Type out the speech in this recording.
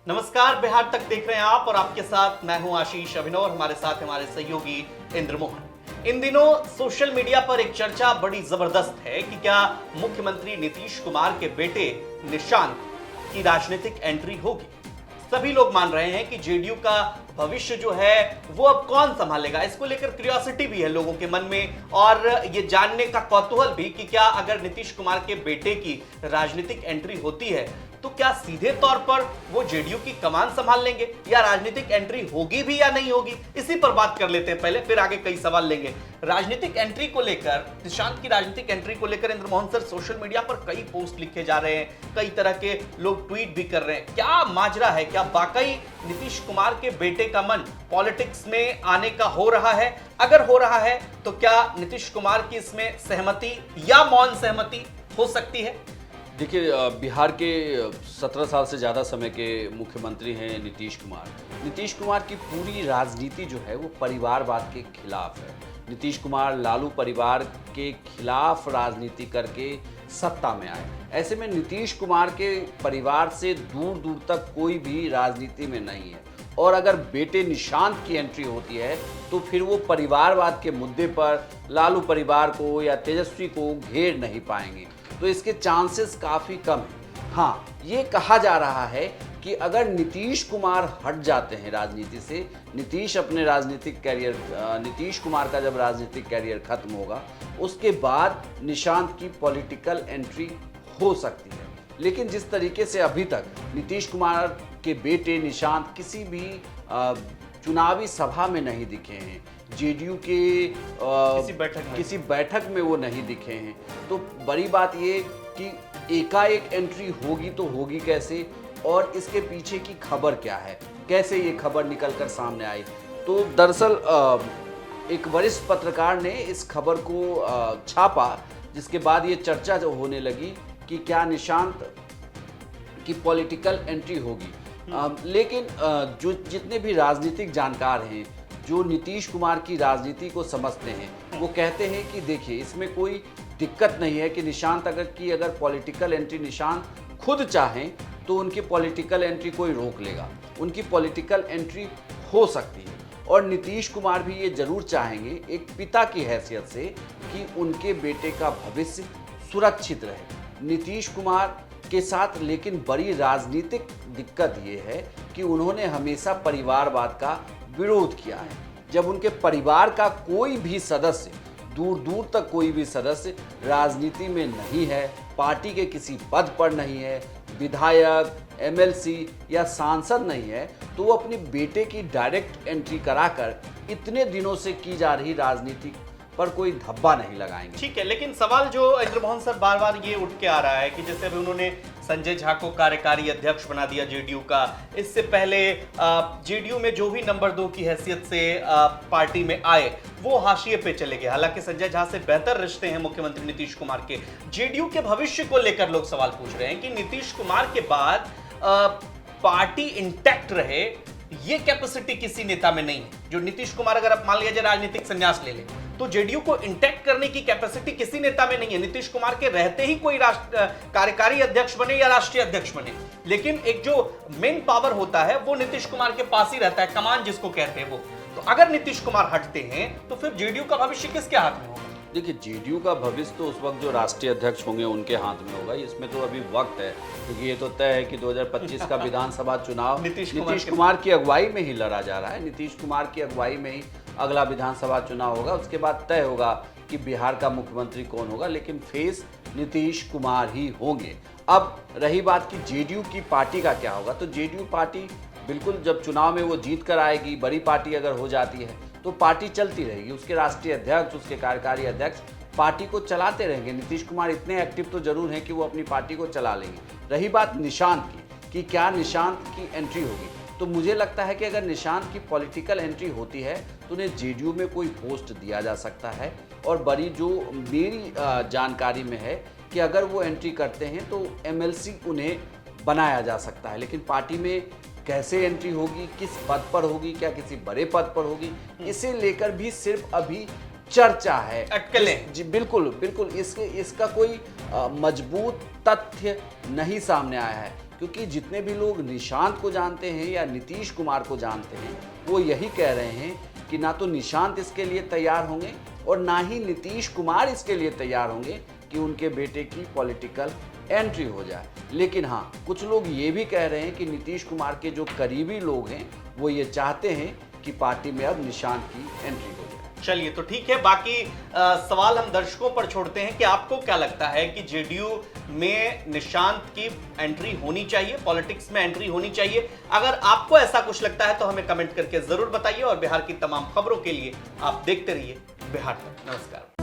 नमस्कार, बिहार तक देख रहे हैं आप और आपके साथ मैं हूं आशीष अभिनव और हमारे साथ हमारे सहयोगी इंद्रमोहन। इन दिनों सोशल मीडिया पर एक चर्चा बड़ी जबरदस्त है कि क्या मुख्यमंत्री नीतीश कुमार के बेटे निशांत की राजनीतिक एंट्री होगी। सभी लोग मान रहे हैं कि जेडीयू का भविष्य जो है वो अब कौन संभालेगा। इसको लेकर क्यूरियोसिटी भी है लोगों के मन में और ये जानने का कौतूहल भी कि क्या अगर नीतीश कुमार के बेटे की राजनीतिक एंट्री होती है तो क्या सीधे तौर पर वो जेडीयू की कमान संभाल लेंगे या राजनीतिक एंट्री होगी भी या नहीं होगी। इसी पर बात कर लेते हैं पहले, फिर आगे कई सवाल लेंगे। राजनीतिक एंट्री को लेकर, निशांत की राजनीतिक एंट्री को लेकर इंद्रमोहन सर सोशल मीडिया पर कई पोस्ट लिखे जा रहे हैं, कई तरह के लोग ट्वीट भी कर रहे हैं। क्या माजरा है, क्या वाकई नीतीश कुमार के बेटे का मन पॉलिटिक्स में आने का हो रहा है? अगर हो रहा है तो क्या नीतीश कुमार की इसमें सहमति या मौन सहमति हो सकती है? देखिए, बिहार के 17 साल से ज़्यादा समय के मुख्यमंत्री हैं नीतीश कुमार। नीतीश कुमार की पूरी राजनीति जो है वो परिवारवाद के खिलाफ है। नीतीश कुमार लालू परिवार के खिलाफ राजनीति करके सत्ता में आए। ऐसे में नीतीश कुमार के परिवार से दूर दूर तक कोई भी राजनीति में नहीं है और अगर बेटे निशांत की एंट्री होती है तो फिर वो परिवारवाद के मुद्दे पर लालू परिवार को या तेजस्वी को घेर नहीं पाएंगे, तो इसके चांसेस काफ़ी कम हैं। हाँ, ये कहा जा रहा है कि अगर नीतीश कुमार हट जाते हैं राजनीति से, नीतीश कुमार का जब राजनीतिक कैरियर खत्म होगा उसके बाद निशांत की पॉलिटिकल एंट्री हो सकती है। लेकिन जिस तरीके से अभी तक नीतीश कुमार के बेटे निशांत किसी भी चुनावी सभा में नहीं दिखे हैं, जेडीयू के किसी बैठक में वो नहीं दिखे हैं, तो बड़ी बात ये कि एकाएक एंट्री होगी तो होगी कैसे और इसके पीछे की खबर क्या है, कैसे ये खबर निकल कर सामने आई। तो दरअसल एक वरिष्ठ पत्रकार ने इस खबर को छापा, जिसके बाद ये चर्चा जो होने लगी कि क्या निशांत की पॉलिटिकल एंट्री होगी। लेकिन जो जितने भी राजनीतिक जानकार हैं, जो नीतीश कुमार की राजनीति को समझते हैं, वो कहते हैं कि देखिए, इसमें कोई दिक्कत नहीं है कि निशांत अगर पॉलिटिकल एंट्री निशांत खुद चाहें तो उनकी पॉलिटिकल एंट्री कोई रोक लेगा। उनकी पॉलिटिकल एंट्री हो सकती है और नीतीश कुमार भी ये जरूर चाहेंगे एक पिता की हैसियत से कि उनके बेटे का भविष्य सुरक्षित रहे। नीतीश कुमार के साथ लेकिन बड़ी राजनीतिक दिक्कत ये है कि उन्होंने हमेशा परिवारवाद का विरोध किया है। जब उनके परिवार का कोई भी सदस्य, दूर दूर तक कोई भी सदस्य राजनीति में नहीं है, पार्टी के किसी पद पर नहीं है, विधायक, एमएलसी या सांसद नहीं है, तो वो अपने बेटे की डायरेक्ट एंट्री कराकर इतने दिनों से की जा रही राजनीति पर कोई धब्बा नहीं लगाएंगे। ठीक है, लेकिन सवाल जो इंद्रमोहन सर बार बार ये उठ के आ रहा है कि जैसे अभी उन्होंने संजय झा को कार्यकारी अध्यक्ष बना दिया जेडीयू का, इससे पहले जेडीयू में जो भी नंबर 2 की हैसियत से पार्टी में आए वो हाशिए पे चले गए। हालांकि संजय झा से बेहतर रिश्ते हैं मुख्यमंत्री नीतीश कुमार के। जेडीयू के भविष्य को लेकर लोग सवाल पूछ रहे हैं कि नीतीश कुमार के बाद पार्टी इंटैक्ट रहे, ये कैपेसिटी किसी नेता में नहीं है। जो नीतीश कुमार अगर आप मान लिया जाए राजनीतिक संन्यास ले ले तो जेडीयू को इंटैक्ट करने की कैपेसिटी किसी नेता में नहीं है। नीतीश कुमार के रहते ही कोई कार्यकारी अध्यक्ष बने या राष्ट्रीय अध्यक्ष बने, लेकिन एक जो मेन पावर होता है वो नीतीश कुमार के पास ही रहता है, कमान जिसको कहते हैं वो। तो अगर नीतीश कुमार हटते हैं तो फिर जेडीयू का भविष्य किसके हाथ में होगा? देखिए, जेडीयू का भविष्य तो उस वक्त जो राष्ट्रीय अध्यक्ष होंगे उनके हाथ में होगा। इसमें तो अभी वक्त है, क्योंकि ये तो तय है कि 2025 का विधानसभा चुनाव नीतीश कुमार की अगुवाई में ही लड़ा जा रहा है। नीतीश कुमार की अगुवाई में ही अगला विधानसभा चुनाव होगा। उसके बाद तय होगा कि बिहार का मुख्यमंत्री कौन होगा, लेकिन फेस नीतीश कुमार ही होंगे। अब रही बात कि जेडीयू की पार्टी का क्या होगा, तो जेडीयू पार्टी बिल्कुल जब चुनाव में वो जीत कर आएगी, बड़ी पार्टी अगर हो जाती है तो पार्टी चलती रहेगी। उसके राष्ट्रीय अध्यक्ष, उसके कार्यकारी अध्यक्ष पार्टी को चलाते रहेंगे। नीतीश कुमार इतने एक्टिव तो जरूर हैं कि वो अपनी पार्टी को चला लेंगे। रही बात निशांत की कि क्या निशांत की एंट्री होगी, तो मुझे लगता है कि अगर निशांत की पॉलिटिकल एंट्री होती है तो उन्हें जेडीयू में कोई पोस्ट दिया जा सकता है। और बड़ी जो मेरी जानकारी में है कि अगर वो एंट्री करते हैं तो एमएलसी उन्हें बनाया जा सकता है। लेकिन पार्टी में कैसे एंट्री होगी, किस पद पर होगी, क्या किसी बड़े पद पर होगी, इसे लेकर भी सिर्फ अभी चर्चा है, अटकलें। जी बिल्कुल बिल्कुल, इसका कोई मजबूत तथ्य नहीं सामने आया है। क्योंकि जितने भी लोग निशांत को जानते हैं या नीतीश कुमार को जानते हैं वो यही कह रहे हैं कि ना तो निशांत इसके लिए तैयार होंगे और ना ही नीतीश कुमार इसके लिए तैयार होंगे कि उनके बेटे की पॉलिटिकल एंट्री हो जाए। लेकिन हाँ, कुछ लोग ये भी कह रहे हैं कि नीतीश कुमार के जो करीबी लोग हैं वो ये चाहते हैं कि पार्टी में अब निशांत की एंट्री हो जाए। चलिए तो ठीक है, बाकी सवाल हम दर्शकों पर छोड़ते हैं कि आपको क्या लगता है कि जेडीयू में निशांत की एंट्री होनी चाहिए, पॉलिटिक्स में एंट्री होनी चाहिए? अगर आपको ऐसा कुछ लगता है तो हमें कमेंट करके जरूर बताइए और बिहार की तमाम खबरों के लिए आप देखते रहिए बिहार तक। नमस्कार।